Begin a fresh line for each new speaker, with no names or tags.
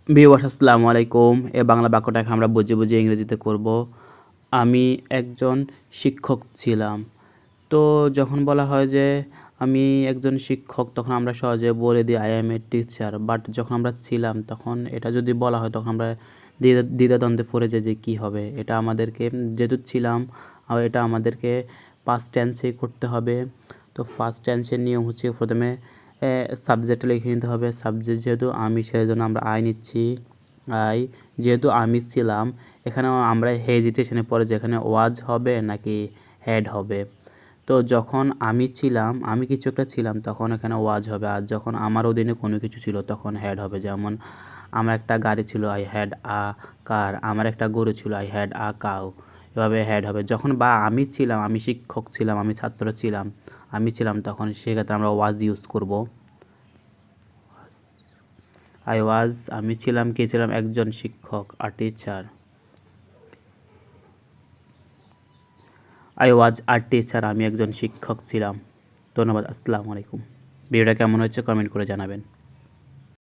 Viewers আসসালামু আলাইকুম। এই বাংলা বাক্যটাকে আমরা বুঝে বুঝে ইংরেজিতে করব। আমি একজন শিক্ষক ছিলাম। তো যখন বলা হয় যে আমি একজন শিক্ষক, তখন আমরা সহজে বলে দিই I am a teacher. But যখন আমরা ছিলাম তখন এটা যদি বলা হয় তখন আমরা দ্বিধাদ্বন্দ্বে পড়ে যাই যে কী হবে। এটা আমাদেরকে যেহেতু ছিলাম, এটা আমাদেরকে পাস্ট টেন্সেই করতে হবে। তো ফার্স্ট টেন্সের নিয়ম হচ্ছে প্রথমে সাবজেক্টটা লিখে নিতে হবে। সাবজেক্ট যেহেতু আমি, সেজন্য আমরা আই নিচ্ছি। আই যেহেতু আমি ছিলাম, এখানেও আমরা হেজিটেশনে পড়ে যে এখানে ওয়াজ হবে নাকি হ্যাড হবে। তো যখন আমি ছিলাম, আমি কিছু একটা ছিলাম, তখন এখানে ওয়াজ হবে। আর যখন আমার অধীনে কোনো কিছু ছিল তখন হ্যাড হবে। যেমন আমার একটা গাড়ি ছিল, আই হ্যাড আ কার। আমার একটা গরু ছিল, আই হ্যাড আ কাউ। এভাবে হ্যাড হবে। যখন বা আমি ছিলাম, আমি শিক্ষক ছিলাম, আমি ছাত্র ছিলাম, আমি ছিলাম, তখন সেক্ষেত্রে আমরা ওয়াজ ইউজ করব। আই ওয়াজ, আমি ছিলাম, কে ছিলাম, একজন শিক্ষক, আ teacher. I was a teacher, আমি একজন শিক্ষক ছিলাম। ধন্যবাদ। আসসালামু আলাইকুম। ভিডিওটা কেমন হয়েছে কমেন্ট করে জানাবেন।